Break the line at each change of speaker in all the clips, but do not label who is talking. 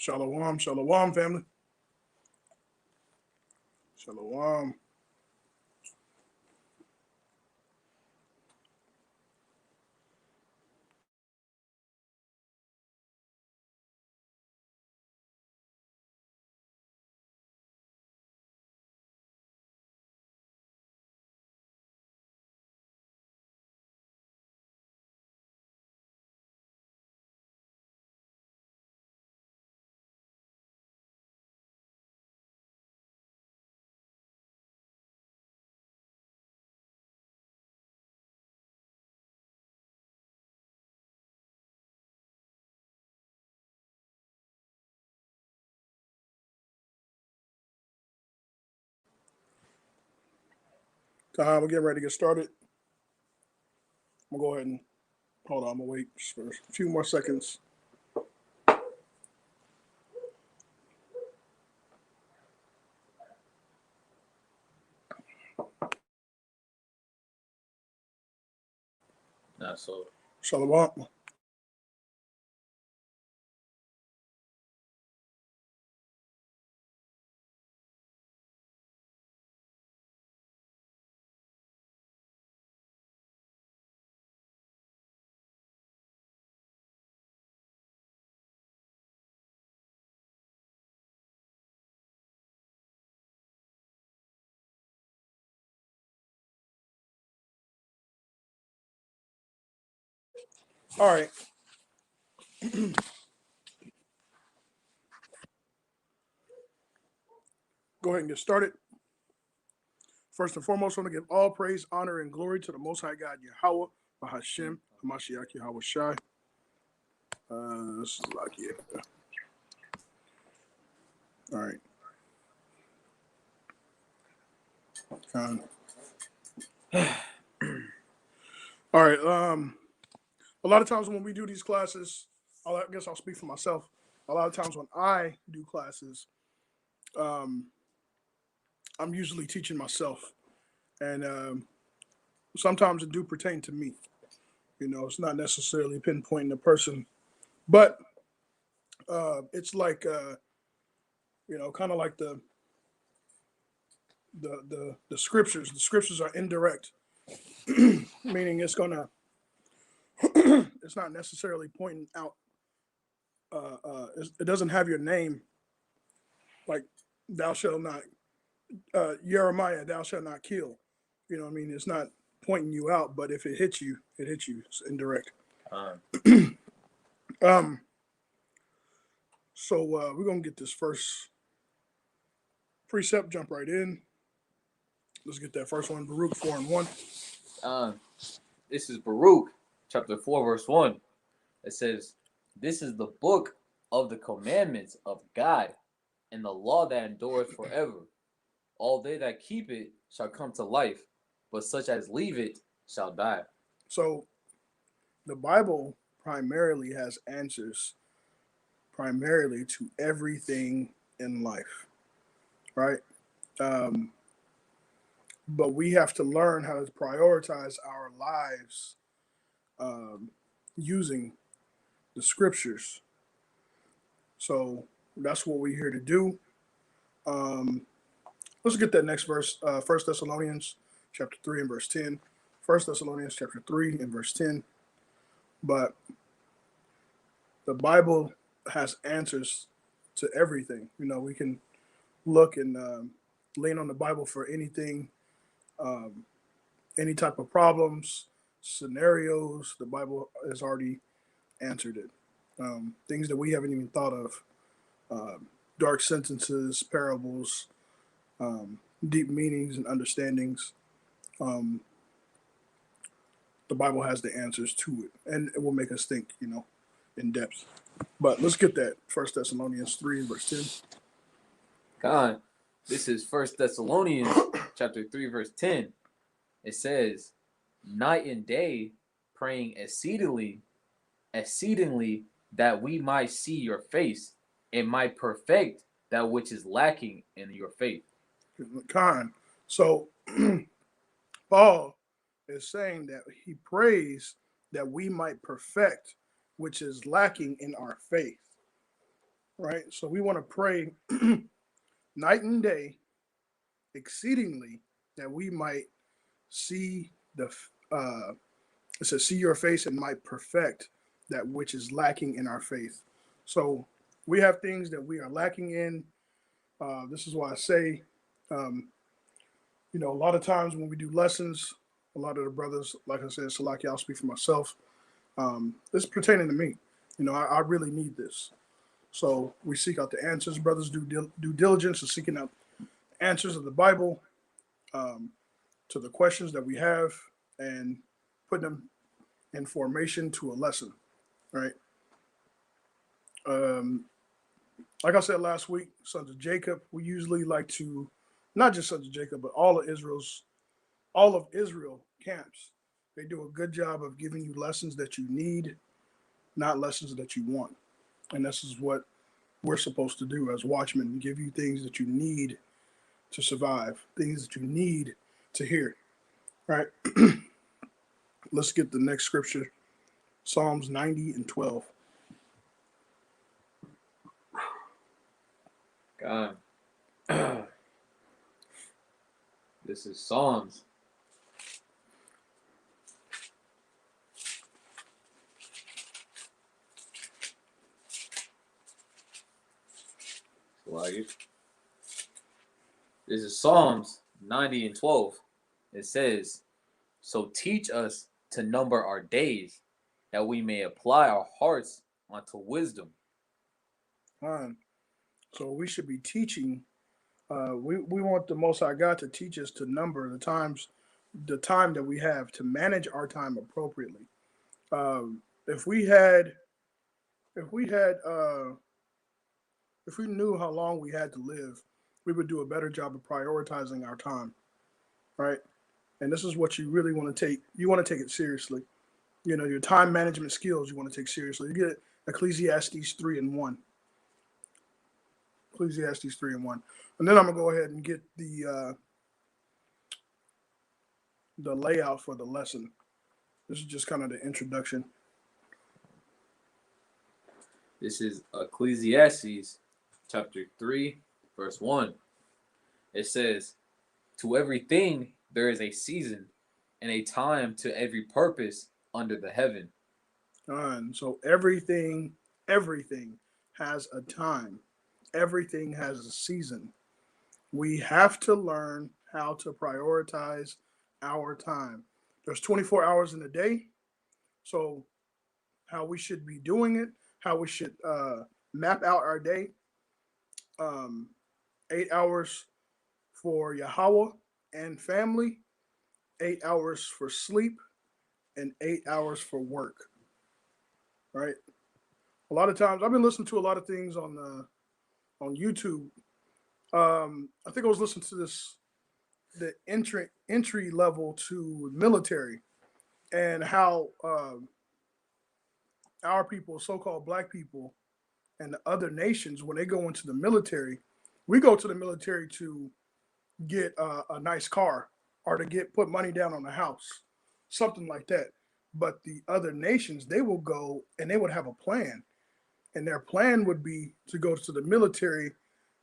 Shalom, shalom, family. Shalom. We're getting ready to get started. I'm going to go ahead and hold on. I'm going to wait just for a few more seconds.
So
Shalom. All right. Go ahead and get started. First and foremost, I want to give all praise, honor, and glory to the Most High God, Yahweh, Bahashem, Hamashiach, Yahweh Shai. This is like, yeah. All right. All right. A lot of times when we do these classes, I guess I'll speak for myself. A lot of times when I do classes, I'm usually teaching myself, and sometimes it do pertain to me. You know, it's not necessarily pinpointing the person, but it's like kind of like the scriptures. The scriptures are indirect, meaning it's gonna it's not necessarily pointing out. It doesn't have your name, like thou shalt not, Jeremiah, thou shalt not kill. You know what I mean? It's not pointing you out, but if it hits you, it hits you. It's indirect. Um, so we're gonna get this first precept, jump right in. Let's get that first one, Baruch 4:1.
This is Baruch, chapter 4, verse 1. It says, "This is the book of the commandments of God, and the law that endureth forever. All they that keep it shall come to life, but such as leave it shall die."
So the Bible primarily has answers primarily to everything in life, right? But we have to learn how to prioritize our lives using the scriptures. So that's what we're here to do. Let's get that next verse. 1 Thessalonians chapter 3 and verse 10. 1 Thessalonians chapter 3 and verse 10. But the Bible has answers to everything. You know, we can look and lean on the Bible for anything, any type of problems, scenarios. The Bible has already answered it. Things that we haven't even thought of, dark sentences, parables, deep meanings and understandings. Um, the Bible has the answers to it, and it will make us think, you know, in depth. But let's get that 1 Thessalonians 3 verse 10.
God, this is 1 Thessalonians chapter 3, verse 10. It says, "Night and day praying exceedingly that we might see your face and might perfect that which is lacking in your faith."
Con. So Paul is saying that he prays that we might perfect which is lacking in our faith. right? So we want to pray night and day exceedingly that we might see it says, see your face and might perfect that which is lacking in our faith. So we have things that we are lacking in. This is why I say, um, a lot of times when we do lessons, a lot of the brothers, like I said, Salaki, I'll speak for myself. This is pertaining to me. I really need this. So we seek out the answers. Brothers do due diligence in seeking out answers of the Bible to the questions that we have and putting them in formation to a lesson, right? Um, like I said last week, Sons of Jacob, we usually like to, not just Sons of Jacob, but all of Israel camps. They do a good job of giving you lessons that you need, not lessons that you want. And this is what we're supposed to do as watchmen, give you things that you need to survive, things that you need to hear. Right? Let's get the next scripture, Psalms 90 and 12.
God. This is Psalms. This is Psalms 90 and 12. It says, so teach us to number our days, that we may apply our hearts unto wisdom.
So we should be teaching. We want the Most High God to teach us to number the time that we have to manage our time appropriately. If we knew how long we had to live, we would do a better job of prioritizing our time, right? And this is what you really want to take. You want to take it seriously. Your time management skills you want to take seriously. You get Ecclesiastes 3 and 1. Ecclesiastes 3 and 1. And then I'm going to go ahead and get the layout for the lesson. This is just kind of the introduction.
This is Ecclesiastes chapter 3, verse 1. It says, to everything there is a season and a time to every purpose under the heaven.
And so everything has a time. Everything has a season. We have to learn how to prioritize our time. There's 24 hours in a day. So how we should be doing it, how we should map out our day. 8 hours for Yahweh and family, 8 hours for sleep, and 8 hours for work. Right? A lot of times I've been listening to a lot of things on YouTube. I think I was listening to the entry level to military, and how our people, so-called black people, and the other nations, when they go into the military, we go to the military to get a nice car or to put money down on the house, something like that. But the other nations, they will go and they would have a plan, and their plan would be to go to the military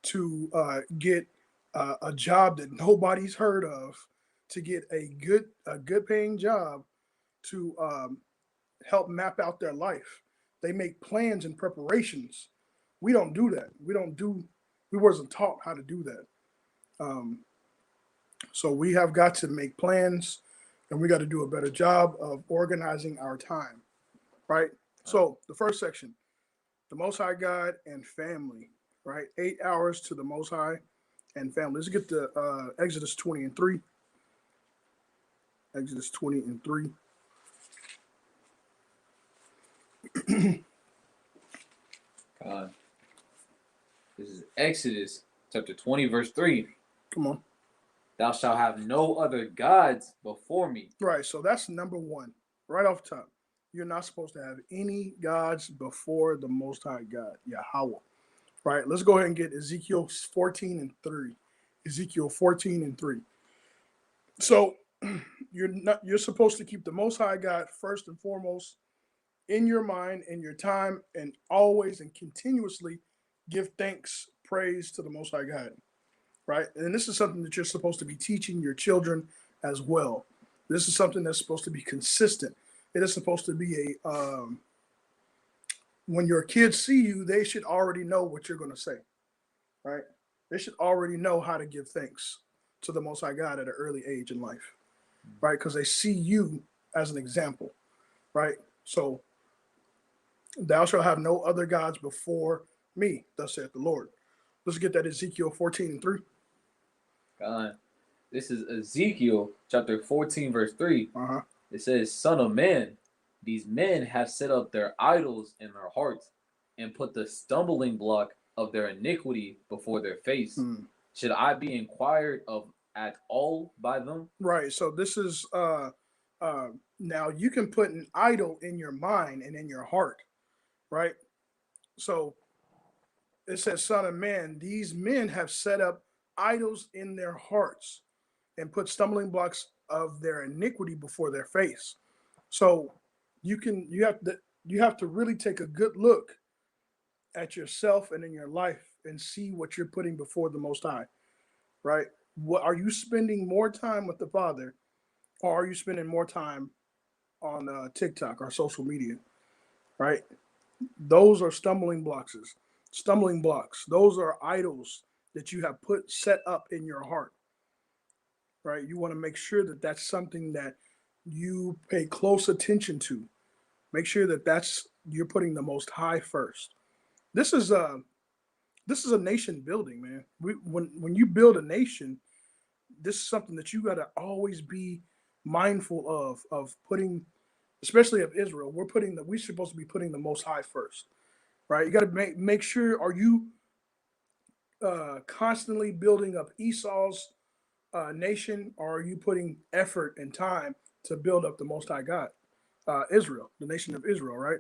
to get a job that nobody's heard of, to get a good paying job to help map out their life. They make plans and preparations. We don't do that. We wasn't taught how to do that. So we have got to make plans, and we got to do a better job of organizing our time, right? So the first section, the Most High God and family, right? 8 hours to the Most High and family. Let's get to Exodus 20 and 3. Exodus 20 and 3.
This is Exodus chapter 20, verse 3.
Come on.
Thou shalt have no other gods before me.
Right, so that's number one, right off the top. You're not supposed to have any gods before the Most High God, Yahweh. Right, let's go ahead and get Ezekiel 14 and 3. Ezekiel 14 and 3. So you're supposed to keep the Most High God first and foremost in your mind, in your time, and always and continuously give thanks, praise to the Most High God, right? And this is something that you're supposed to be teaching your children as well. This is something that's supposed to be consistent. It is supposed to be a when your kids see you, they should already know what you're going to say, right? They should already know how to give thanks to the Most High God at an early age in life, right? Because they see you as an example, right? So, thou shalt have no other gods before me, thus saith the Lord. Let's get that Ezekiel 14:3.
God. This is Ezekiel chapter 14, verse 3.
Uh-huh.
It says, Son of man, these men have set up their idols in their hearts and put the stumbling block of their iniquity before their face. Should I be inquired of at all by them?
Right. So this is now you can put an idol in your mind and in your heart, right? So it says, Son of man, these men have set up idols in their hearts and put stumbling blocks of their iniquity before their face. So you have to really take a good look at yourself and in your life and see what you're putting before the Most High, right? What are you spending more time with the Father, or are you spending more time on TikTok or social media, right? Those are stumbling blocks. Stumbling blocks. Those are idols that you have put set up in your heart, right? You want to make sure that that's something that you pay close attention to. Make sure that that's you're putting the Most High first. This is a nation building, man. When you build a nation, this is something that you got to always be mindful of putting, especially of Israel. We're supposed to be putting the Most High first, right? You got to make sure, are you constantly building up Esau's nation, or are you putting effort and time to build up the Most High God, Israel, the nation of Israel, right?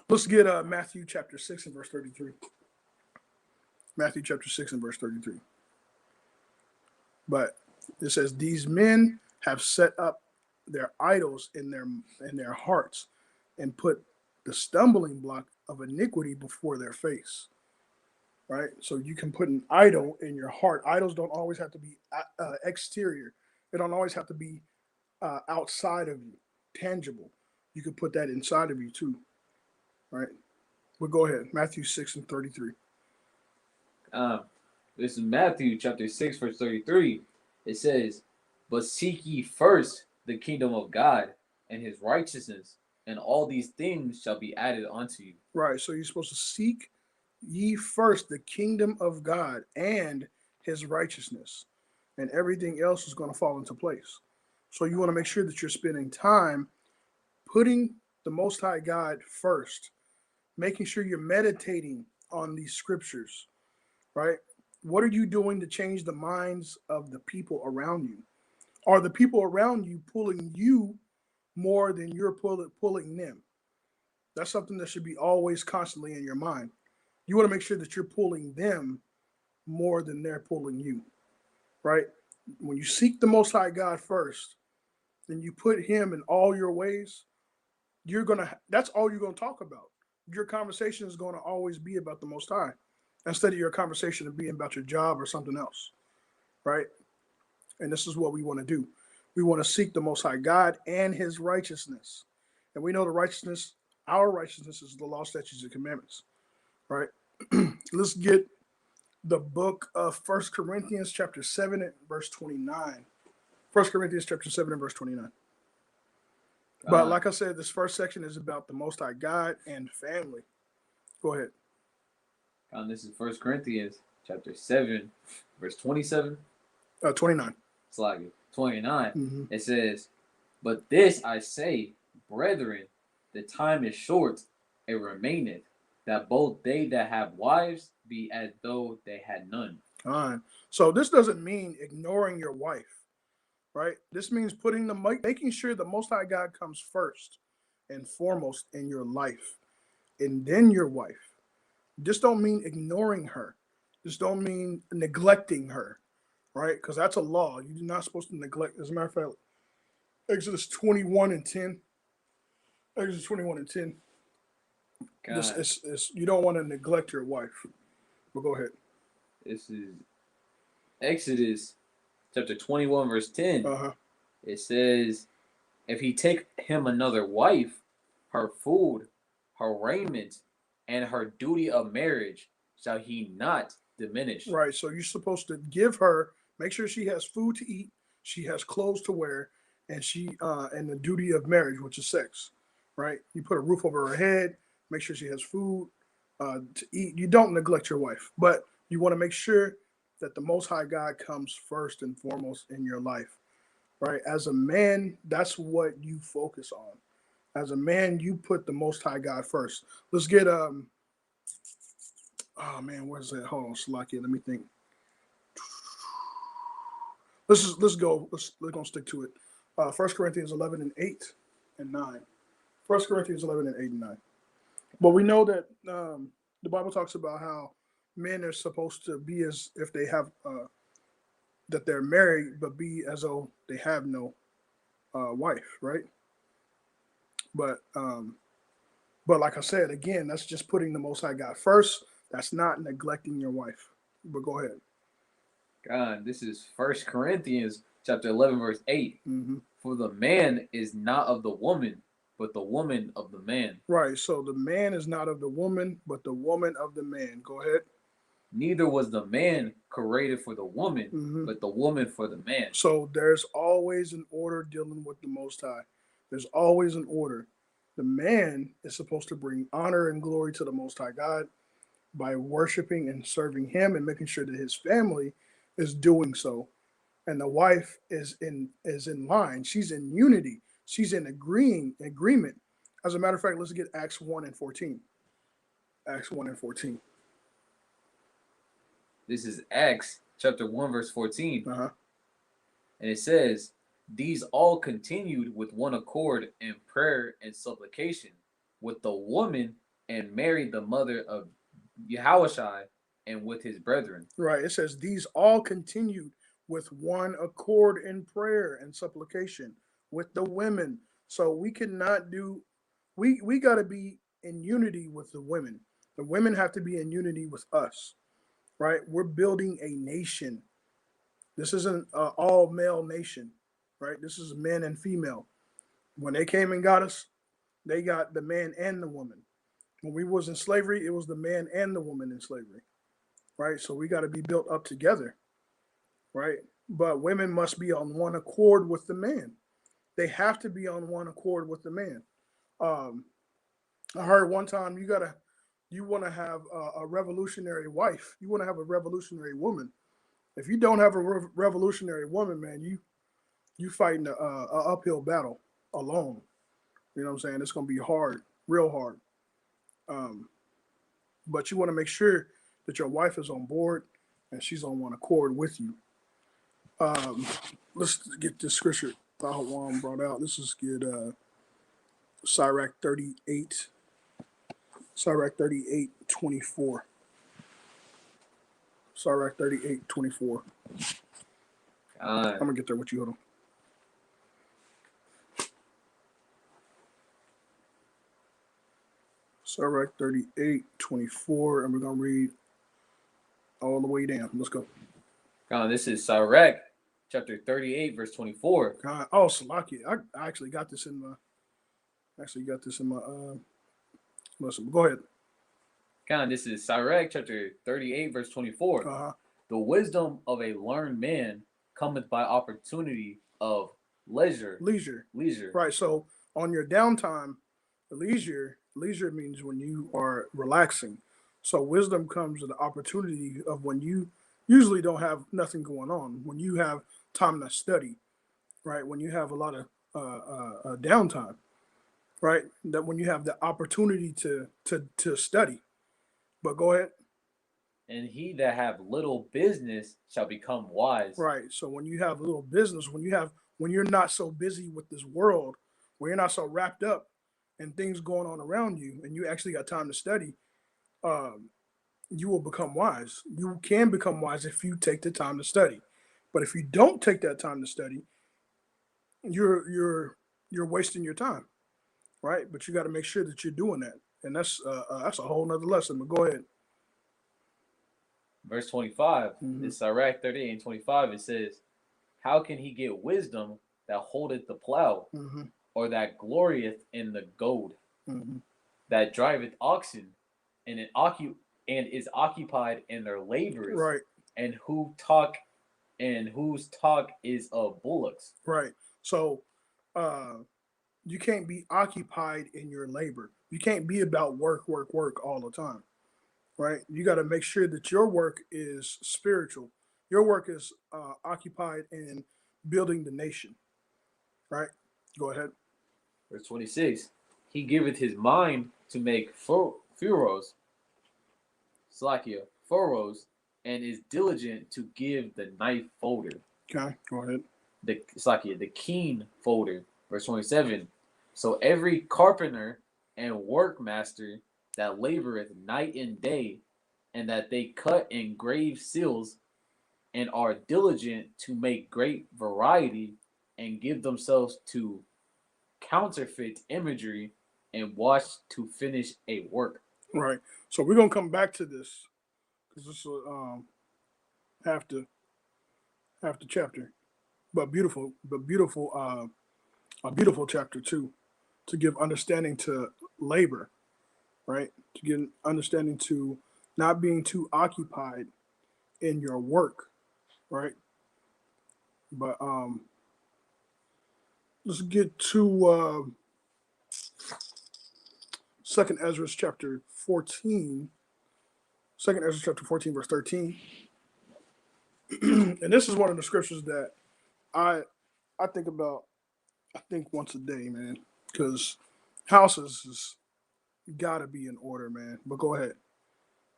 Let's get Matthew chapter 6 and verse 33. Matthew chapter 6 and verse 33. But it says, these men have set up their idols in their hearts and put the stumbling block of iniquity before their face. Right? So you can put an idol in your heart. Idols don't always have to be exterior. They don't always have to be outside of you, tangible. You can put that inside of you too. Right? But go ahead. Matthew 6 and 33.
This is Matthew chapter 6, verse 33. It says, But seek ye first the kingdom of God and his righteousness, and all these things shall be added unto you.
Right. So you're supposed to seek ye first the kingdom of God and his righteousness, and everything else is going to fall into place. So you want to make sure that you're spending time putting the Most High God first, making sure you're meditating on these scriptures, right? What are you doing to change the minds of the people around you? Are the people around you pulling you more than you're pulling them? That's something that should be always constantly in your mind. You want to make sure that you're pulling them more than they're pulling you, right? When you seek the Most High God first, and you put him in all your ways, that's all you're gonna talk about. Your conversation is gonna always be about the Most High, instead of your conversation being about your job or something else, right? And this is what we want to do. We want to seek the Most High God and his righteousness. And we know our righteousness is the law, statutes, and commandments, right? Let's get the book of 1 Corinthians chapter 7 and verse 29. 1 Corinthians chapter 7 and verse 29. But like I said, this first section is about the Most High God and family. Go ahead.
This is 1 Corinthians chapter 7, verse 27.
29.
It's like 29.
Mm-hmm.
It says, But this I say, brethren, the time is short, it remaineth, that both they that have wives be as though they had none.
All right. So this doesn't mean ignoring your wife, right? This means making sure the Most High God comes first and foremost in your life, and then your wife. This don't mean ignoring her. This don't mean neglecting her, right? Because that's a law. You're not supposed to neglect. As a matter of fact, Exodus 21 and 10. Exodus 21 and 10. You don't want to neglect your wife. But go ahead.
This is Exodus chapter 21, verse 10.
Uh-huh.
It says, if he take him another wife, her food, her raiment, and her duty of marriage shall he not diminish.
Right. So you're supposed to give her, make sure she has food to eat, she has clothes to wear, and and the duty of marriage, which is sex. Right. You put a roof over her head, make sure she has food to eat. You don't neglect your wife, but you want to make sure that the Most High God comes first and foremost in your life. Right. As a man, that's what you focus on. As a man, you put the Most High God first. Let's get oh man, where's that? Hold on, Slakia. Let me think. Let's go. We're gonna stick to it. 1 Corinthians 11 and 8 and 9. 1 Corinthians 11 and 8 and 9. But we know that the Bible talks about how men are supposed to be as if they have that they're married, but be as though they have no wife, right? But like I said, again, that's just putting the Most High God first. That's not neglecting your wife. But go ahead.
God, this is 1 Corinthians chapter 11, verse 8.
Mm-hmm.
For the man is not of the woman, but the woman of the man.
Right. So the man is not of the woman, but the woman of the man. Go ahead.
Neither was the man created for the woman,
Mm-hmm.
but the woman for the man.
So there's always an order dealing with the Most High. There's always an order. The man is supposed to bring honor and glory to the Most High God by worshiping and serving Him and making sure that his family is doing so. And the wife is in line. She's in unity. She's in agreement. As a matter of fact, let's get Acts 1 and 14. Acts 1 and 14.
This is Acts chapter 1, verse 14.
Uh-huh.
And it says, these all continued with one accord in prayer and supplication with the woman, and Mary, the mother of Yahushua, and with his brethren.
Right. It says, these all continued with one accord in prayer and supplication with the women. So we cannot do, we got to be in unity with the women. The women have to be in unity with us, right? We're building a nation. This isn't an all male nation, right? This is men and female. When they came and got us, they got the man and the woman. When we was in slavery, it was the man and the woman in slavery, right? So we got to be built up together, right? But women must be on one accord with the man. They have to be on one accord with the man. I heard one time you want to have a revolutionary wife. You want to have a revolutionary woman. If you don't have a revolutionary woman, man, you fighting a uphill battle alone. You know what I'm saying? It's gonna be hard, real hard. But you want to make sure that your wife is on board and she's on one accord with you. Let's get this scripture Juan brought out. This is good. Sirach 38. Sirach 38:24. Sirach 38:24. I'm gonna get there with you. Hold on. Sirach 38:24, and we're gonna read all the way down. Let's go.
This is Sirach chapter 38, verse 24.
Oh, Salaki. I actually got this in my listen. Go ahead.
This is Sirach chapter 38, verse 24.
Uh-huh.
The wisdom of a learned man cometh by opportunity of leisure.
Right. So on your downtime, leisure means when you are relaxing. So wisdom comes with the opportunity of when you usually don't have nothing going on, when you have time to study, right? When you have a lot of downtime, right? That when you have the opportunity to study. But go ahead.
And he that have little business shall become wise.
Right. So when you have a little business, when you're not so busy with this world, when you're not so wrapped up in things going on around you, and you actually got time to study, you will become wise. You can become wise if you take the time to study. But if you don't take that time to study, you're wasting your time, right? But you got to make sure that you're doing that, and that's a whole nother lesson. But go ahead.
Verse 25,
Mhm.
it's Sirach 38 and 25. It says, how can he get wisdom that holdeth the plow,
Mhm.
or that glorieth in the goad,
Mhm.
that driveth oxen, and is occupied in their labors,
Right.
and whose talk is of bullocks.
Right. So, uh, you can't be occupied in your labor. You can't be about work, work, work all the time. Right. You got to make sure that your work is spiritual. Your work is occupied in building the nation. Right. Go ahead.
Verse 26, he giveth his mind to make furrows, Slakia, furrows, and is diligent to give the knife folder,
Okay. Go ahead.
the Slakia, the keen folder. Verse 27, so every carpenter and workmaster that laboreth night and day, and that they cut and grave seals, and are diligent to make great variety, and give themselves to counterfeit imagery, and watch to finish a work.
Right. So we're gonna come back to this because this is half the half the chapter, but beautiful, a beautiful chapter too, to give understanding to labor. Right. To give understanding to not being too occupied in your work. Right. But let's get to Second Ezra chapter 14. Second Ezra chapter 14, verse 13. And this is one of the scriptures that I I think about. I think once a day, man, because houses is gotta be in order, man. But go ahead.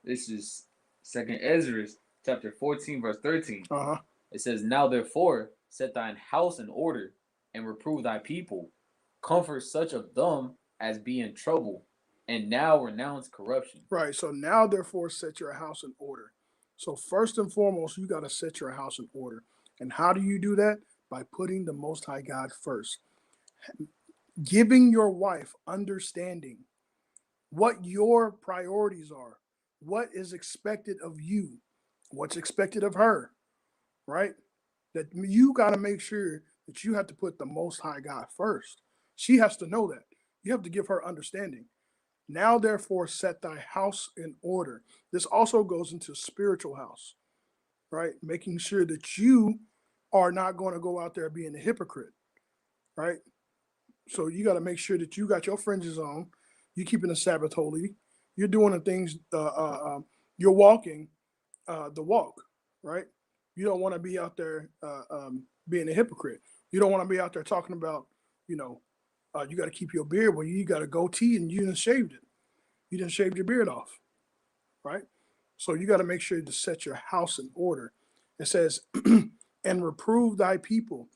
This is Second Ezra chapter 14, verse 13.
Uh huh.
It says, now therefore set thine house in order, and reprove thy people. Comfort such of them as be in trouble, and now renounce corruption.
Right. So now, therefore, set your house in order. So first and foremost, you got to set your house in order. And how do you do that? By putting the Most High God first, giving your wife understanding what your priorities are, what is expected of you, what's expected of her, right? That you got to make sure that you have to put the Most High God first. She has to know that. You have to give her understanding. Now, therefore, set thy house in order. This also goes into spiritual house, right? Making sure that you are not going to go out there being a hypocrite, right? So you got to make sure that you got your fringes on, you keeping the Sabbath holy, you're doing the things, you're walking the walk, right? You don't want to be out there being a hypocrite. You don't want to be out there talking about, you know, you got to keep your beard when you got a goatee and you didn't shaved it. You didn't shave your beard off, right? So you got to make sure to set your house in order. It says, and reprove thy people.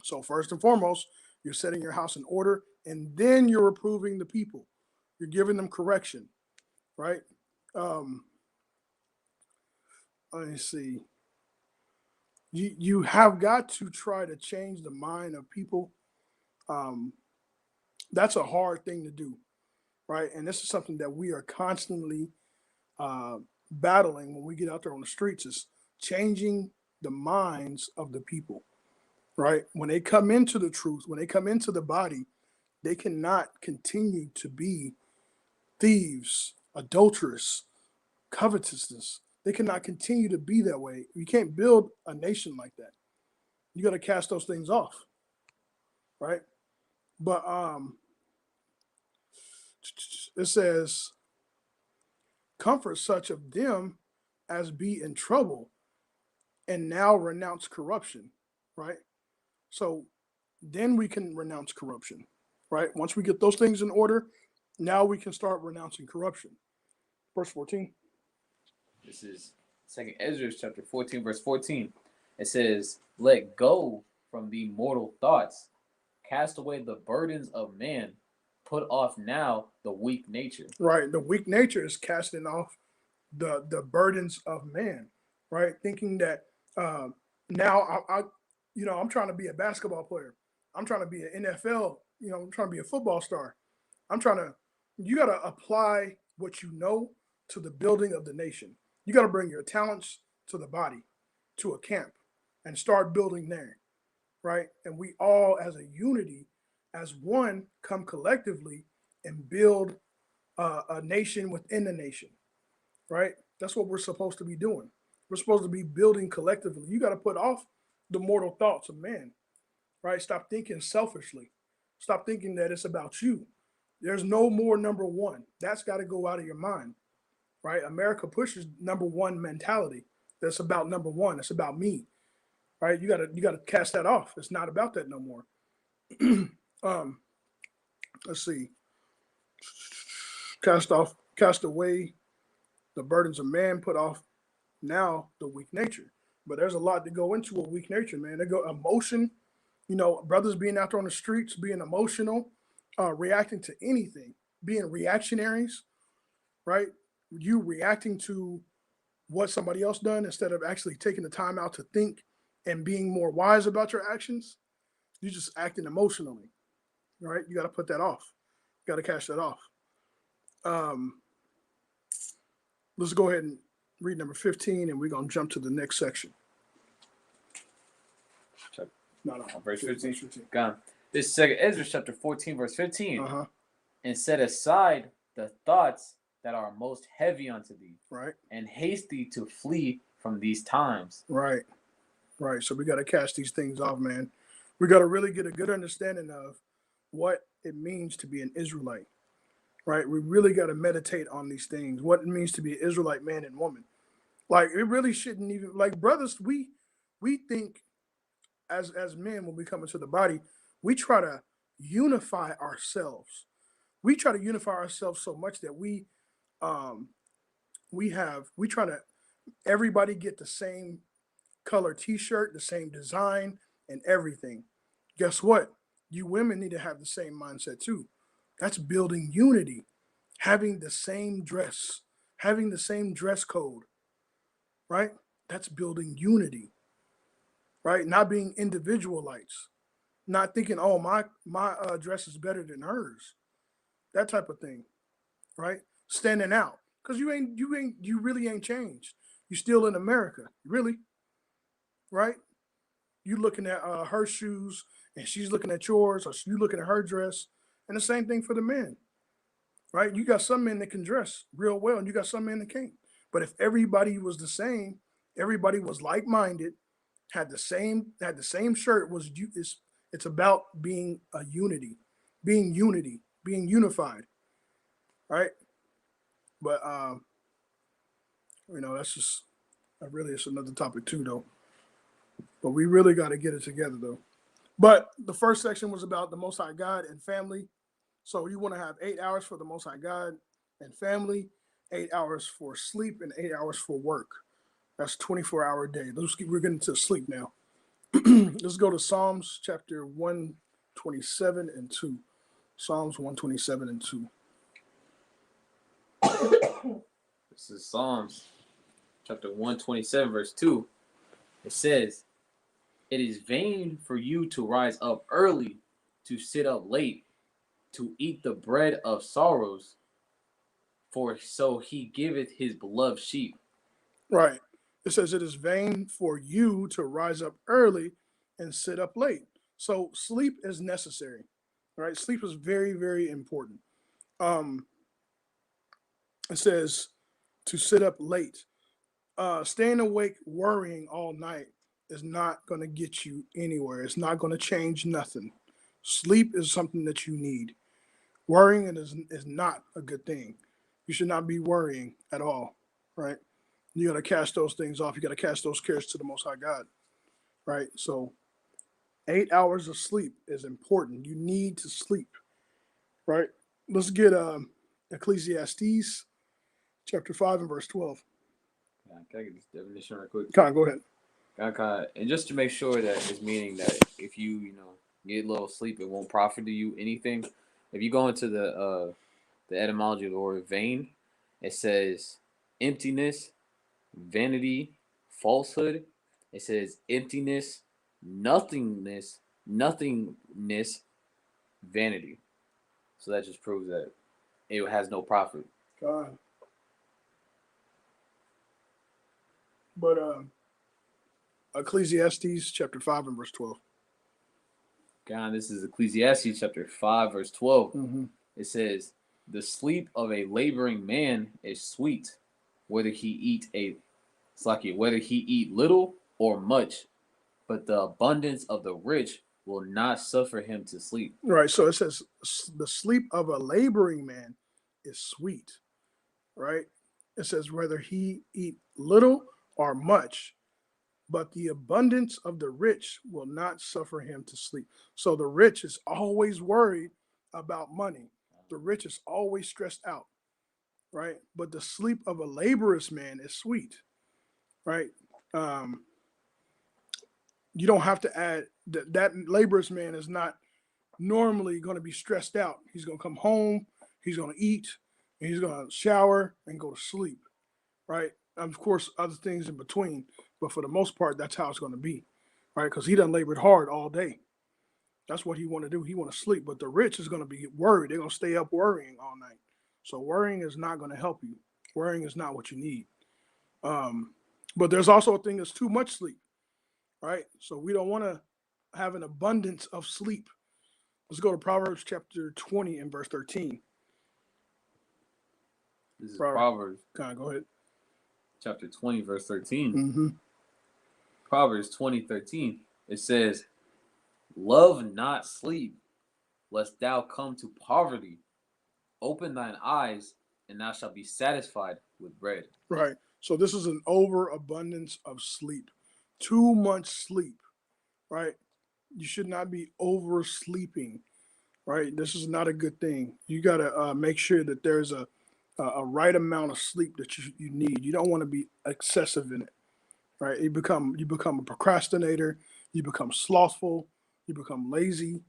So first and foremost, you're setting your house in order, and then you're reproving the people. You're giving them correction, right? Um, let me see. You have got to try to change the mind of people. Um, that's a hard thing to do, right? And this is something that we are constantly uh, battling when we get out there on the streets is changing the minds of the people, right? When they come into the truth, when they come into the body, they cannot continue to be thieves, adulterous, covetousness. They cannot continue to be that way. You can't build a nation like that. You got to cast those things off, right? But it says, comfort such of them as be in trouble and now renounce corruption, right? So then we can renounce corruption, right? Once we get those things in order, now we can start renouncing corruption. Verse 14.
This is Second Ezra chapter 14, verse 14. It says, let go from the mortal thoughts, cast away the burdens of man, put off now the weak nature.
Right. The weak nature is casting off the burdens of man, right? Thinking that now I'm trying to be a basketball player. I'm trying to be an NFL, I'm trying to be a football star. You got to apply what you know to the building of the nation. You got to bring your talents to the body, to a camp, and start building there, right? And we all, as a unity, as one, come collectively and build a nation within the nation, right? That's what we're supposed to be doing. We're supposed to be building collectively. You got to put off the mortal thoughts of man, right? Stop thinking selfishly. Stop thinking that it's about you. There's no more number one. That's got to go out of your mind, right? America pushes number one mentality. That's about number one. It's about me, right? You gotta cast that off. It's not about that no more. um, let's see. Cast away the burdens of man. Put off now the weak nature. But there's a lot to go into a weak nature, man. They go emotion. Brothers being out there on the streets, being emotional, reacting to anything, being reactionaries, right? You reacting to what somebody else done instead of actually taking the time out to think and being more wise about your actions. You just acting emotionally, right? You got to put that off. You got to cash that off. Um, let's go ahead and read number 15, and we're gonna jump to the next section. No,
verse 15. God. This is second Ezra chapter 14, verse 15.
Uh-huh.
And set aside the thoughts that are most heavy unto thee,
Right.
and haste thee to flee from these times.
Right. So we got to cast these things off, man. We got to really get a good understanding of what it means to be an Israelite, right? We really got to meditate on these things, what it means to be an Israelite man and woman. Like, it really shouldn't even, like, brothers, we think as men, when we come into the body, we try to unify ourselves. We try to unify ourselves so much that we try to everybody get the same color t-shirt, the same design, and everything. Guess what? You women need to have the same mindset too. That's building unity. Having the same dress, having the same dress code, right? That's building unity, right? Not being individualites, not thinking, oh, my dress is better than hers, that type of thing, right? Standing out, because you really ain't changed. You still in America, really, right? You looking at her shoes, and she's looking at yours, or you looking at her dress, and the same thing for the men, right? You got some men that can dress real well, and you got some men that can't. But if everybody was the same, everybody was like-minded, had the same shirt, it's about being a unity, being unified, right? But that's just it's another topic too, though. But we really got to get it together, though. But the first section was about the Most High God and family. So you want to have 8 hours for the Most High God and family, 8 hours for sleep, and 8 hours for work. That's 24-hour day. We're getting to sleep now. Let's go to Psalms chapter 127 and 2. Psalms 127 and 2.
This is Psalms chapter 127, verse 2. It says, "It is vain for you to rise up early, to sit up late, to eat the bread of sorrows, for so he giveth his beloved sheep."
Right. It says it is vain for you to rise up early and sit up late. So sleep is necessary, right? Sleep is very, very important. It says to sit up late. Staying awake worrying all night is not going to get you anywhere. It's not going to change nothing. Sleep is something that you need. Worrying is not a good thing. You should not be worrying at all, right? You got to cast those things off. You got to cast those cares to the Most High God, right? So 8 hours of sleep is important. You need to sleep, right? Let's get Ecclesiastes chapter 5 and verse 12.
Can I get this definition right quick?
Go ahead.
And just to make sure that it's meaning that if you get a little sleep, it won't profit to you anything. If you go into the etymology of the word vain, it says emptiness, vanity, falsehood. It says emptiness, nothingness, vanity. So that just proves that it has no profit.
God. But Ecclesiastes chapter 5 and verse 12.
God, this is Ecclesiastes chapter 5, verse 12.
Mm-hmm.
It says, "The sleep of a laboring man is sweet, whether he eat little or much, but the abundance of the rich will not suffer him to sleep."
Right. So it says the sleep of a laboring man is sweet. Right. It says whether he eat little or much, but the abundance of the rich will not suffer him to sleep. So the rich is always worried about money. The rich is always stressed out. Right. But the sleep of a laborious man is sweet. Right. Um, you don't have to add that laborious man is not normally going to be stressed out. He's going to come home, he's going to eat, and he's going to shower and go to sleep, right? And of course, other things in between, but for the most part, that's how it's going to be, right? Because he done labored hard all day. That's what he want to do. He want to sleep, but the rich is going to be worried. They're going to stay up worrying all night. So worrying is not going to help you. Worrying is not what you need. But there's also a thing that's too much sleep, right? So we don't want to have an abundance of sleep. Let's go to Proverbs chapter 20 and verse 13.
This is Proverbs.
Go ahead.
Chapter 20, verse 13.
Mm-hmm.
Proverbs 20:13. It says, "Love not sleep, lest thou come to poverty. Open thine eyes, and thou shalt be satisfied with bread."
Right. So this is an overabundance of sleep. Too much sleep, right? You should not be oversleeping, right? This is not a good thing. You got to make sure that there's a right amount of sleep that you need. You don't want to be excessive in it, right? You become a procrastinator. You become slothful. You become lazy,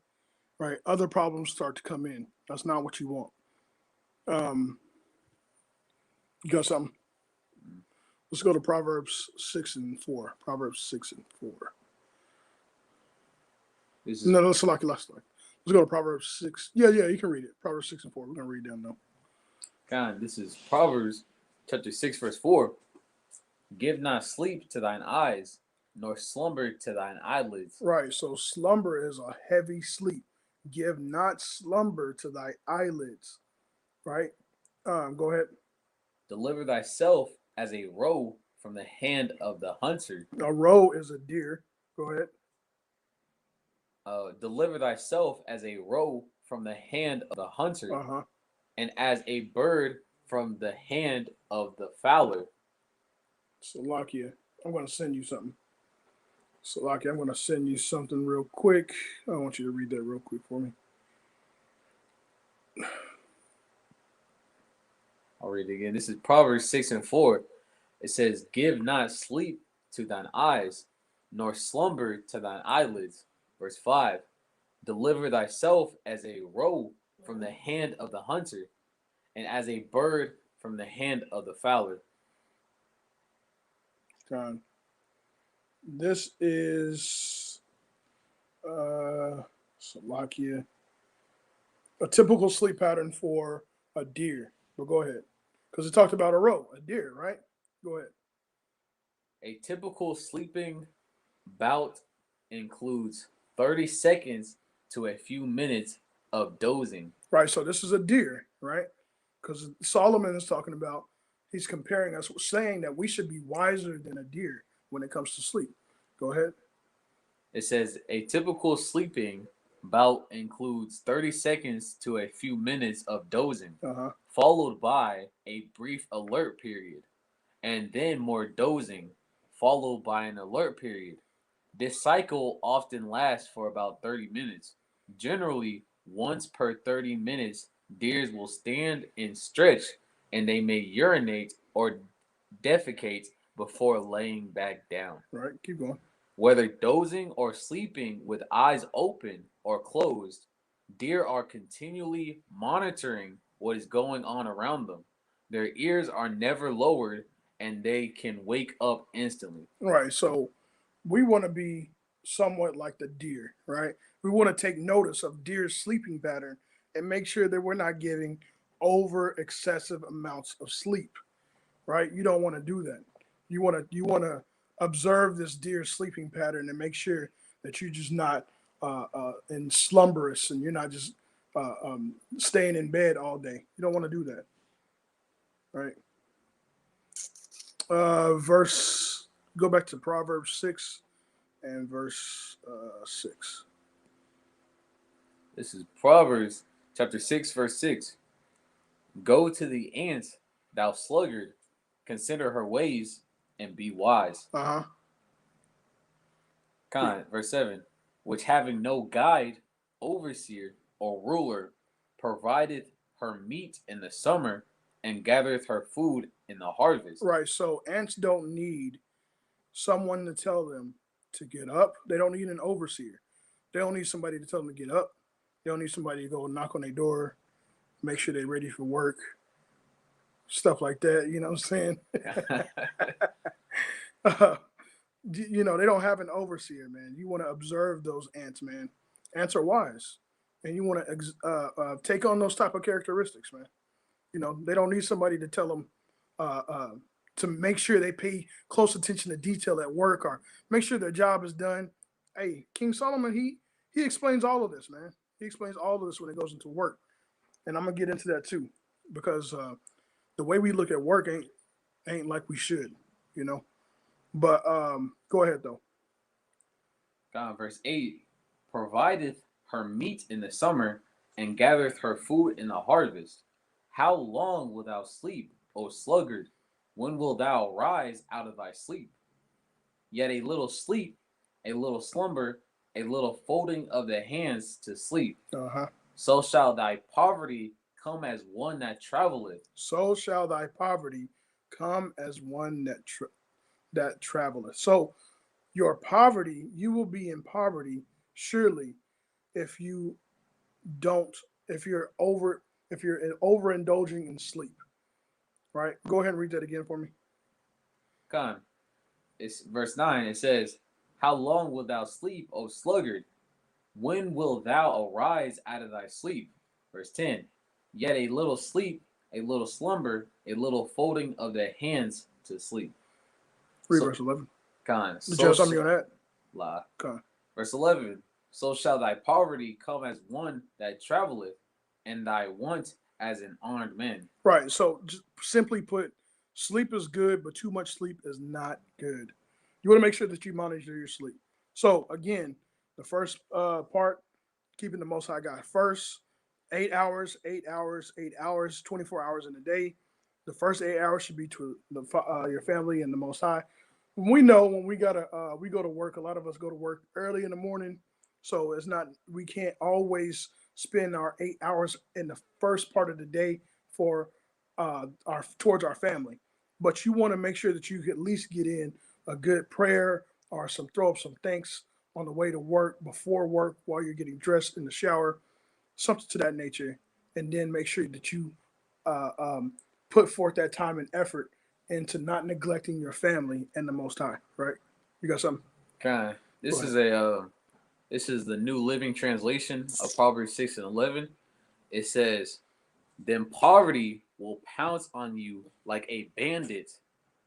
right? Other problems start to come in. That's not what you want. You got something? Let's go to Proverbs 6 and 4. Proverbs 6 and 4. No, let's go to Proverbs 6. Yeah, you can read it. Proverbs 6 and 4. We're going to read them though.
God, this is Proverbs chapter 6, verse 4. "Give not sleep to thine eyes, nor slumber to thine eyelids."
Right, so slumber is a heavy sleep. Give not slumber to thy eyelids. Right? Go ahead.
"Deliver thyself as a roe from the hand of the hunter."
A roe is a deer. Go ahead.
"Deliver thyself as a roe from the hand of the hunter, and as a bird from the hand of the fowler."
Salakia, I'm going to send you something. Salakia, I'm going to send you something real quick. I want you to read that real quick for me.
I'll read it again. This is Proverbs 6 and 4. It says, "Give not sleep to thine eyes, nor slumber to thine eyelids." Verse 5. "Deliver thyself as a roe from the hand of the hunter, and as a bird from the hand of the fowler."
John, this is Salakia, a typical sleep pattern for a deer. But go ahead, because it talked about a roe, a deer, right? Go ahead.
A typical sleeping bout includes 30 seconds to a few minutes of dozing.
Right, so this is a deer, right? Because Solomon is talking about, he's comparing us, saying that we should be wiser than a deer when it comes to sleep. Go ahead.
It says a typical sleeping bout includes 30 seconds to a few minutes of dozing, followed by a brief alert period, and then more dozing, followed by an alert period. This cycle often lasts for about 30 minutes. Generally, once per 30 minutes, deers will stand and stretch, and they may urinate or defecate before laying back down.
Right, keep going.
Whether dozing or sleeping with eyes open or closed, deer are continually monitoring what is going on around them. Their ears are never lowered, and they can wake up instantly.
Right, so we want to be somewhat like the deer, right? We want to take notice of deer's sleeping pattern and make sure that we're not getting over excessive amounts of sleep, right? You don't want to do that. You want to observe this deer sleeping pattern and make sure that you're just not in slumberous and you're not just staying in bed all day. You don't want to do that, right? Verse. Go back to Proverbs 6 and verse 6.
This is Proverbs chapter 6, verse 6. Go to the ant, thou sluggard, consider her ways and be wise. Verse 7. Which having no guide, overseer, or ruler, provideth her meat in the summer and gathereth her food in the harvest.
Right. So ants don't need someone to tell them to get up. They don't need an overseer. They don't need somebody to tell them to get up. They don't need somebody to go knock on their door, make sure they're ready for work, stuff like that. You know what I'm saying? They don't have an overseer, man. You want to observe those ants, man. Ants are wise, and you want to take on those type of characteristics, man. They don't need somebody to tell them to make sure they pay close attention to detail at work or make sure their job is done. Hey, King Solomon, he explains all of this, man. He explains all of this when it goes into work, and I'm gonna get into that too, because the way we look at work ain't like we should, But go ahead though.
Verse 8. Provideth her meat in the summer and gathereth her food in the harvest. How long wilt thou sleep, O sluggard? When wilt thou rise out of thy sleep? Yet a little sleep, a little slumber, a little folding of the hands to sleep. So shall thy poverty come as one that traveleth.
So shall thy poverty come as one that traveleth. So your poverty, you will be in poverty surely if you're overindulging in sleep. Right? Go ahead and read that again for me.
It's verse 9. It says, how long wilt thou sleep, O sluggard? When wilt thou arise out of thy sleep? Verse 10. Yet a little sleep, a little slumber, a little folding of the hands to sleep.
Read verse 11.
So
you have something on that?
La. Verse 11. So shall thy poverty come as one that traveleth, and thy want as an armed man.
Right. So just simply put, sleep is good, but too much sleep is not good. You want to make sure that you monitor your sleep. So again, the first part, keeping the Most High God first. 8 hours, 8 hours, 8 hours, 24 hours in a day. The first 8 hours should be to your family and the Most High. We know when we go to work. A lot of us go to work early in the morning, so we can't always spend our 8 hours in the first part of the day for towards our family. But you want to make sure that you at least get in a good prayer or throw up some thanks on the way to work, before work, while you're getting dressed in the shower, something to that nature, and then make sure that you put forth that time and effort into not neglecting your family and the Most High. Right? You got something?
This is the New Living Translation of Proverbs 6 and 11. It says, then poverty will pounce on you like a bandit.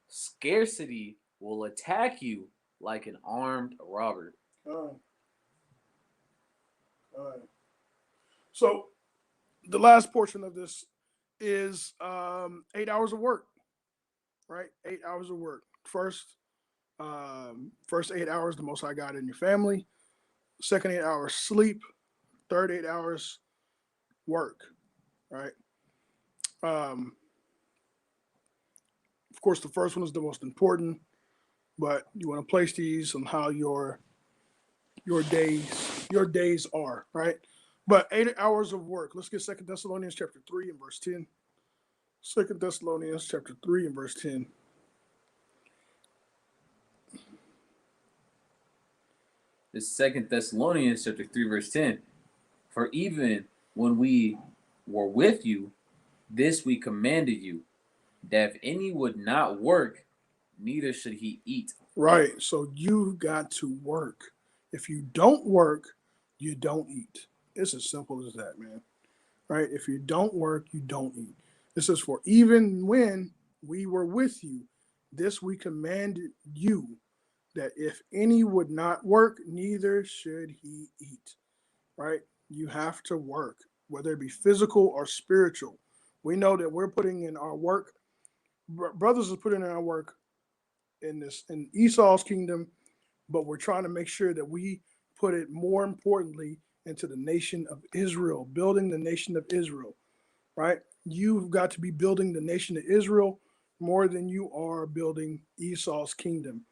Scarcity will attack you like an armed robber.
So the last portion of this is 8 hours of work, right? 8 hours of work. First 8 hours, the Most High God in your family. Second 8 hours, sleep. Third 8 hours, work, right? Of course, the first one is the most important, but you want to place these on how your days are, right? But 8 hours of work. Let's get 2 Thessalonians chapter 3 and verse 10. 2 Thessalonians chapter 3 and verse 10.
This 2 Thessalonians chapter 3 verse 10. For even when we were with you, this we commanded you, that if any would not work, neither should he eat.
Right. So you got to work. If you don't work, you don't eat. It's as simple as that, man. Right? If you don't work, you don't eat. This is for even when we were with you, This we commanded you, that if any would not work, neither should he eat. Right? You have to work, whether it be physical or spiritual. We know that we're putting in our work. Brothers is putting in our work in Esau's kingdom, but we're trying to make sure that we put it more importantly into the nation of Israel, building the nation of Israel, right? You've got to be building the nation of Israel more than you are building Esau's kingdom.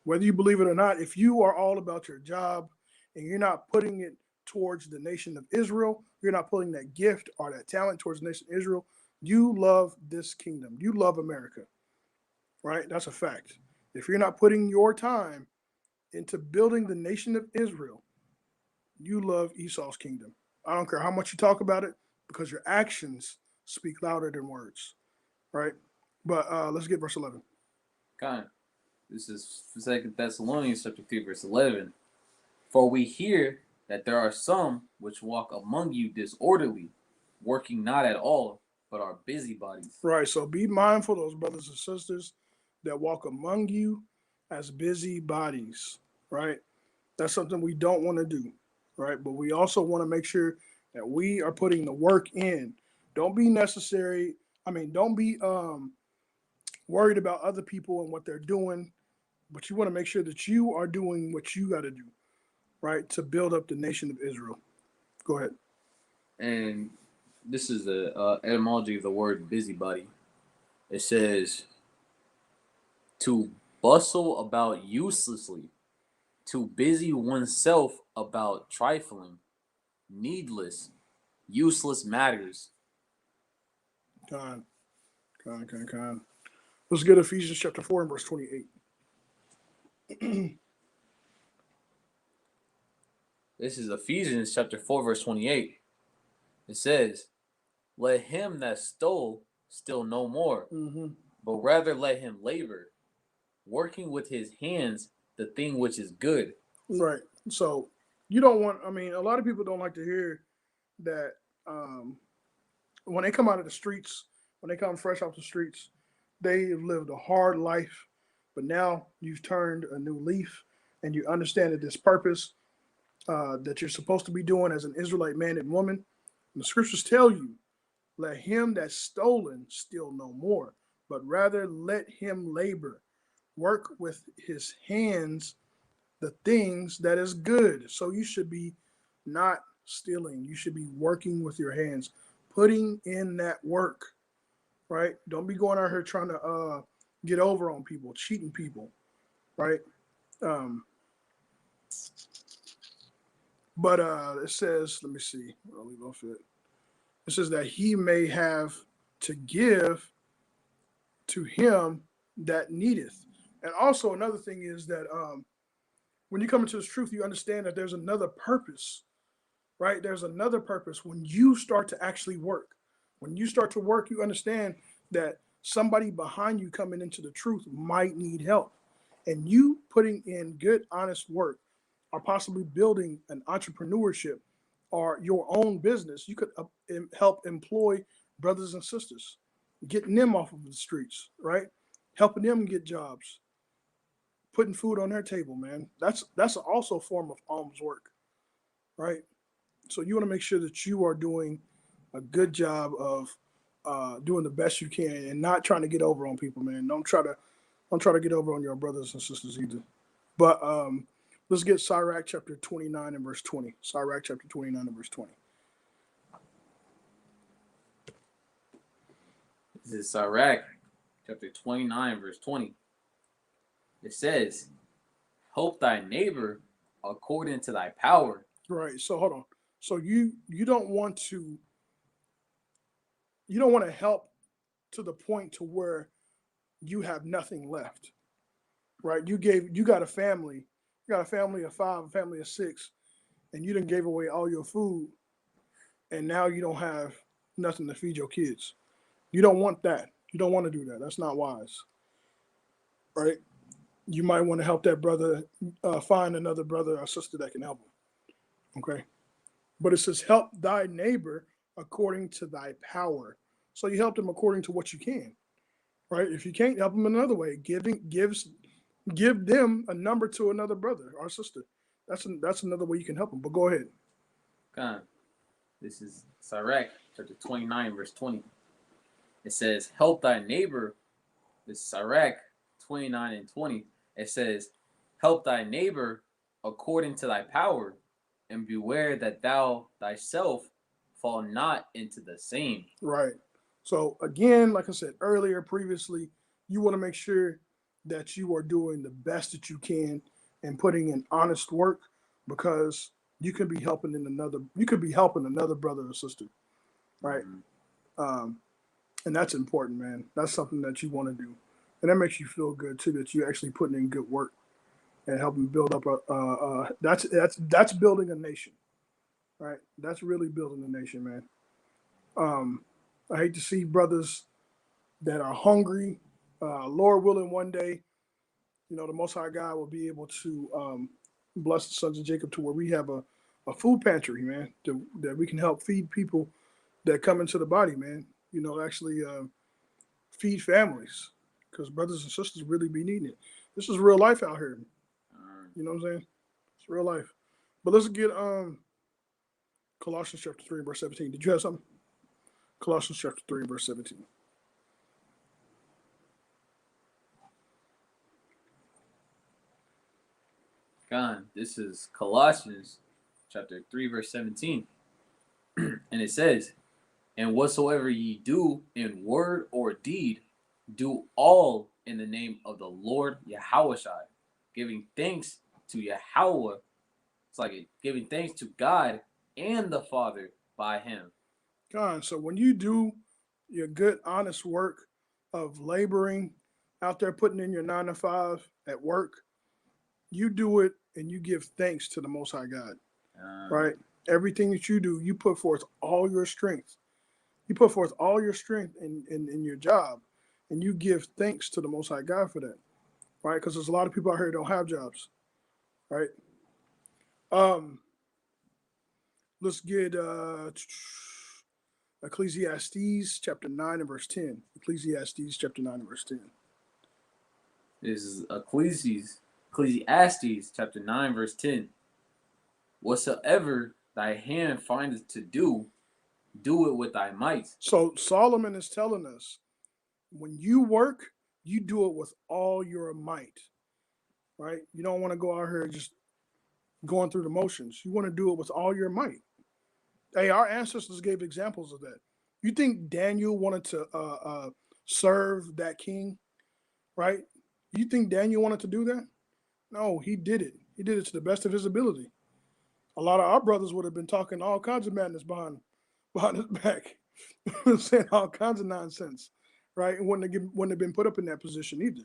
Whether you believe it or not, if you are all about your job and you're not putting it towards the nation of Israel, you're not putting that gift or that talent towards the nation of Israel, you love this kingdom. You love America, right? That's a fact. If you're not putting your time into building the nation of Israel, you love Esau's kingdom. I don't care how much you talk about it because your actions speak louder than words, right? But let's get verse 11.
Kind. This is 2 Thessalonians chapter 3, verse 11. For we hear that there are some which walk among you disorderly, working not at all, but are busybodies.
Right. So be mindful of those brothers and sisters that walk among you as busybodies, right? That's something we don't want to do, right? But we also want to make sure that we are putting the work in. Don't be necessary. I mean, don't be worried about other people and what they're doing, but you want to make sure that you are doing what you got to do, right, to build up the nation of Israel. Go ahead.
And this is the etymology of the word busybody. It says to bustle about uselessly, to busy oneself about trifling, needless, useless matters.
Con, con. Let's get Ephesians chapter 4 and verse 28.
This is Ephesians chapter 4, verse 28. It says, let him that stole steal no more,
Mm-hmm.
but rather let him labor, working with his hands the thing which is good.
Right. So you don't want, I mean, a lot of people don't like to hear that when they come out of the streets, when they come fresh off the streets, they lived a hard life, but now you've turned a new leaf and you understand that this purpose that you're supposed to be doing as an Israelite man and woman. And the scriptures tell you, let him that's stolen steal no more, but rather let him labor, work with his hands the things that is good. So you should be not stealing. You should be working with your hands, putting in that work, right? Don't be going out here trying to get over on people, cheating people, right? Um, but it says, let me see, I'll leave off it. It says that he may have to give to him that needeth. And also another thing is that when you come into this truth, you understand that there's another purpose, right? There's another purpose when you start to actually work. When you start to work, you understand that somebody behind you coming into the truth might need help. And you putting in good, honest work or possibly building an entrepreneurship or your own business, you could help employ brothers and sisters, getting them off of the streets, right? Helping them get jobs, putting food on their table, man. That's also a form of alms work, right? So you want to make sure that you are doing a good job of doing the best you can and not trying to get over on people, man. Don't try to get over on your brothers and sisters either. But let's get Sirach chapter 29 and verse 20. Sirach chapter 29 and verse 20.
This is Sirach chapter 29, verse 20. It says, help thy neighbor according to thy power.
Right. So hold on. So you don't want to help to the point to where you have nothing left. Right? You got a family, of 5, a family of 6, and you done gave away all your food, and now you don't have nothing to feed your kids. You don't want that. You don't want to do that. That's not wise. Right? You might want to help that brother find another brother or sister that can help him. Okay? But it says, help thy neighbor according to thy power. So you help them according to what you can. right? If you can't help them in another way, give them a number to another brother or sister. That's another way you can help them. But go ahead.
God, this is Sirach, chapter 29, verse 20. It says, help thy neighbor. This is Sirach 29 and 20. It says, help thy neighbor according to thy power, and beware that thou thyself fall not into the same.
Right. So again, like I said earlier, previously, you want to make sure that you are doing the best that you can and putting in honest work, because you could be helping another brother or sister, right? Um, and that's important, man. That's something that you want to do, and that makes you feel good too, that you're actually putting in good work and helping build up that's building a nation, right? That's really building a nation, man. I hate to see brothers that are hungry. Lord willing, one day, the Most High God will be able to bless the sons of Jacob to where we have a food pantry, man, that we can help feed people that come into the body, man. Actually feed families, because brothers and sisters really be needing it. This is real life out here. You know what I'm saying? It's real life. But let's get Colossians chapter 3 verse 17. Did you have something? Colossians chapter 3 verse 17.
God, this is Colossians chapter 3, verse 17. And it says, and whatsoever ye do in word or deed, do all in the name of the Lord Yahushua, giving thanks to Yahweh. It's like giving thanks to God and the Father by him.
God, so when you do your good, honest work of laboring out there, putting in your 9 to 5 at work, you do it and you give thanks to the Most High God, right? Everything that you do, you put forth all your strength. You put forth all your strength in your job, and you give thanks to the Most High God for that, right? Because there's a lot of people out here that don't have jobs, right? Let's get Ecclesiastes chapter 9 and verse 10. Ecclesiastes chapter 9 and verse 10.
This is Ecclesiastes chapter 9, verse 10. Whatsoever thy hand findeth to do, do it with thy might.
So Solomon is telling us, when you work, you do it with all your might, right? You don't want to go out here just going through the motions. You want to do it with all your might. Hey, our ancestors gave examples of that. You think Daniel wanted to serve that king, right? You think Daniel wanted to do that? No, he did it. He did it to the best of his ability. A lot of our brothers would have been talking all kinds of madness behind his back, saying all kinds of nonsense, right? And wouldn't have been put up in that position either.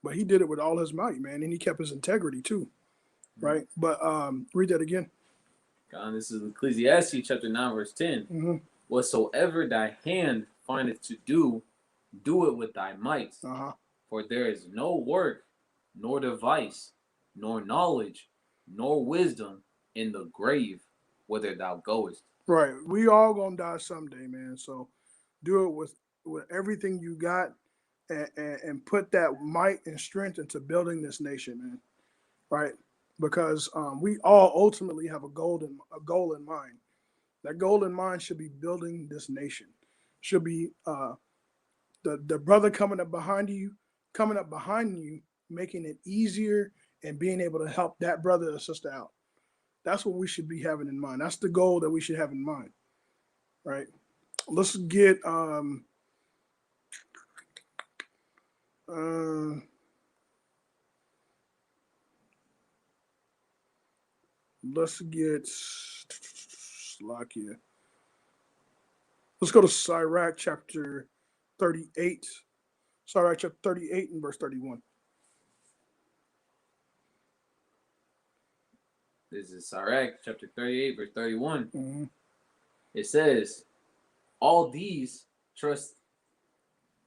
But he did it with all his might, man, and he kept his integrity too, right? But read that again.
God, this is Ecclesiastes chapter 9, verse 10.
Mm-hmm.
Whatsoever thy hand findeth to do, do it with thy might.
Uh-huh.
For there is no work, nor device, nor knowledge, nor wisdom in the grave, whither thou goest.
Right. We all gonna die someday, man. So do it with everything you got, and put that might and strength into building this nation, man. Right? Because we all ultimately have a goal in mind. That goal in mind should be building this nation. Should be the brother coming up behind you, making it easier and being able to help that brother or sister out. That's what we should be having in mind. That's the goal that we should have in mind, right? Let's get Slakia. Let's go to Sirach chapter 38. Sirach chapter 38 and verse 31.
This is Sirach chapter 38, verse 31.
Mm-hmm.
It says, all these trust.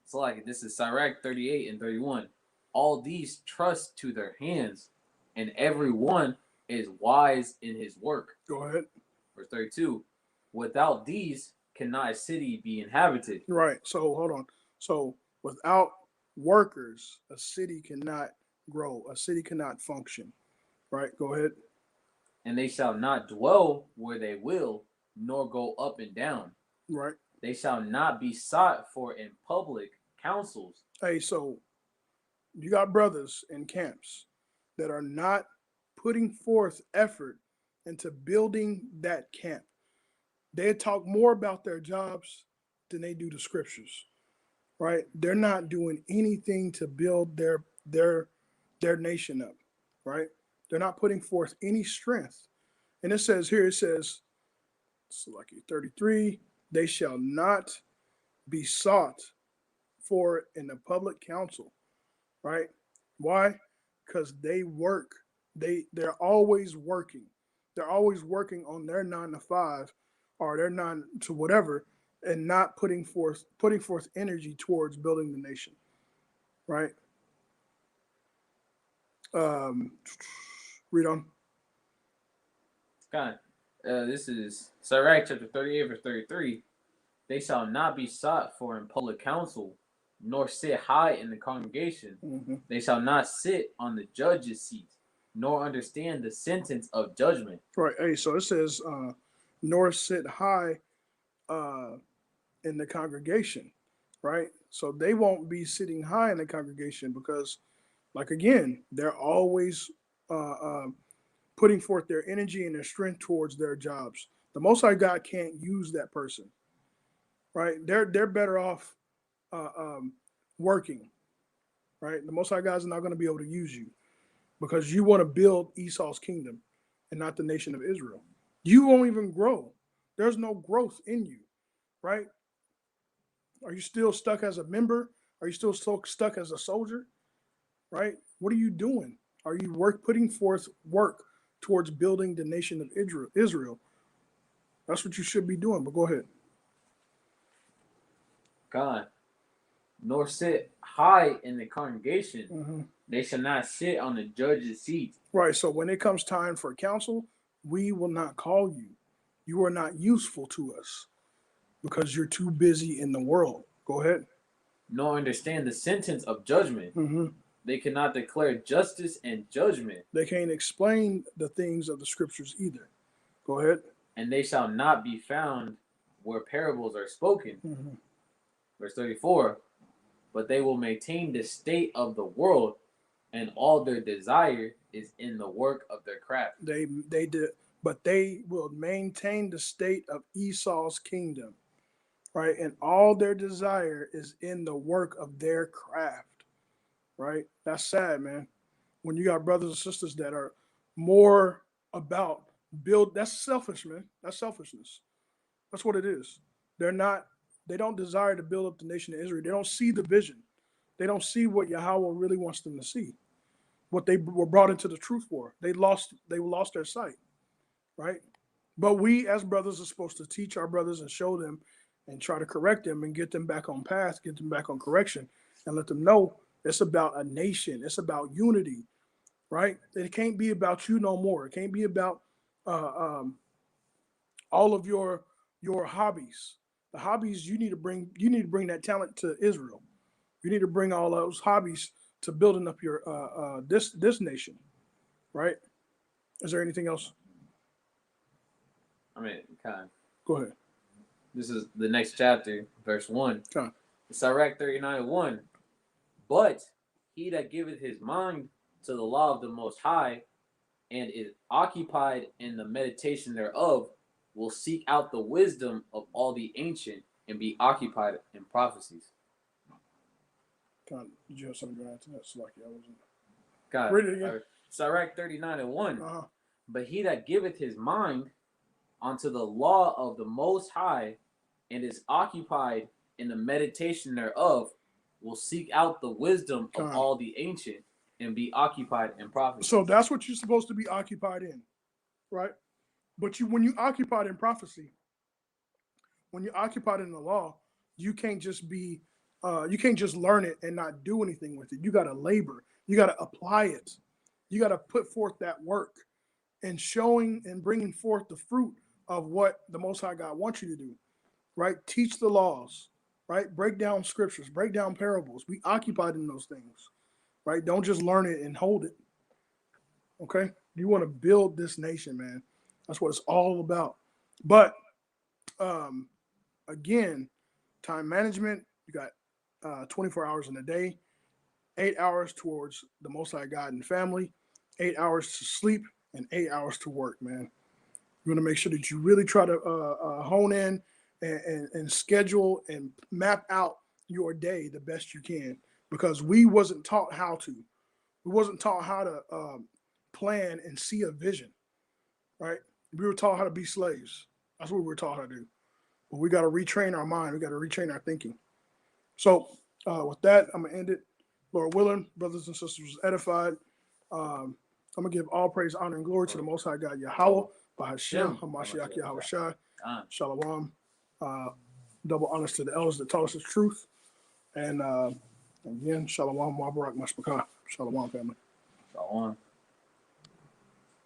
It's like this is Sirach 38 and 31. All these trust to their hands, and every one is wise in his work.
Go ahead.
Verse 32. Without these cannot a city be inhabited.
Right. So hold on. So without workers, a city cannot grow. A city cannot function. Right? Go ahead.
And they shall not dwell where they will, nor go up and down.
Right.
They shall not be sought for in public councils.
Hey, so you got brothers in camps that are not putting forth effort into building that camp. They talk more about their jobs than they do the scriptures, right? They're not doing anything to build their nation up, right? They're not putting forth any strength. And it says here, it says, so like 33, they shall not be sought for in the public council, right? Why? Because they work. They're always working. They're always working on their 9 to 5 or their 9 to whatever, and not putting forth energy towards building the nation, right? Read on.
God, this is Sirach chapter 38, verse 33. They shall not be sought for in public council, nor sit high in the congregation.
Mm-hmm.
They shall not sit on the judge's seat, nor understand the sentence of judgment.
Right. Hey, so it says, nor sit high in the congregation, right? So they won't be sitting high in the congregation because, like again, they're always putting forth their energy and their strength towards their jobs. The Most High God can't use that person, right? They're better off working, right? The Most High God's not going to be able to use you because you want to build Esau's kingdom and not the nation of Israel. You won't even grow. There's no growth in you, right? Are you still stuck as a member? Are you still stuck as a soldier? Right? What are you doing? Are you putting forth work towards building the nation of Israel? That's what you should be doing. But go ahead.
God, nor sit high in the congregation.
Mm-hmm.
They shall not sit on the judge's seat.
Right. So when it comes time for counsel, we will not call you. You are not useful to us because you're too busy in the world. Go ahead.
Nor understand the sentence of judgment.
Mm-hmm.
They cannot declare justice and judgment.
They can't explain the things of the scriptures either. Go ahead.
And they shall not be found where parables are spoken.
Mm-hmm.
Verse 34. But they will maintain the state of the world, and all their desire is in the work of their craft.
They did, but they will maintain the state of Esau's kingdom, right? And all their desire is in the work of their craft, right? That's sad, man. When you got brothers and sisters that are more about that's selfish, man. That's selfishness. That's what it is. They don't desire to build up the nation of Israel. They don't see the vision. They don't see what Yahweh really wants them to see. What they were brought into the truth for. They lost their sight, right? But we as brothers are supposed to teach our brothers and show them and try to correct them and get them back on path, get them back on correction, and let them know it's about a nation. It's about unity, right? It can't be about you no more. It can't be about all of your hobbies. The hobbies you need to bring that talent to Israel. You need to bring all those hobbies to building up your this nation, right? Is there anything else?
I mean, kind of.
Go ahead.
This is the next chapter, verse 1.
Kind of.
Sirach 39:1. But he that giveth his mind to the law of the Most High, and is occupied in the meditation thereof, will seek out the wisdom of all the ancient, and be occupied in prophecies.
Did you have something to add to that? It's like I wasn't.
God,
read it again.
Sirach 39:1.
Uh-huh.
But he that giveth his mind unto the law of the Most High, and is occupied in the meditation thereof, will seek out the wisdom of all the ancient, and be occupied in prophecy.
So that's what you're supposed to be occupied in, right? But when you occupied in prophecy, when you're occupied in the law, you can't just learn it and not do anything with it. You got to labor. You got to apply it. You got to put forth that work and showing and bringing forth the fruit of what the Most High God wants you to do, right? Teach the laws, right? Break down scriptures, break down parables. Be occupied in those things, right? Don't just learn it and hold it. Okay, you want to build this nation, man. That's what it's all about. But um, again, time management. You got 24 hours in a day, 8 hours towards the Most High God and family, 8 hours to sleep, and 8 hours to work, man. You want to make sure that you really try to hone in and schedule and map out your day the best you can, because we wasn't taught how to. We wasn't taught how to plan and see a vision, right? We were taught how to be slaves. That's what we were taught how to do. But we got to retrain our mind. We got to retrain our thinking. So with that, I'm gonna end it. Lord willing, brothers and sisters, edified. I'm gonna give all praise, honor, and glory to the Most High God Yahweh, Bahashem, Hamashiach Yahweh Shai, Shalom. Double honors to the elders that taught us the truth. And again, Shalom, Mabarak, Mashpakah. Shalom, family.
Shalom.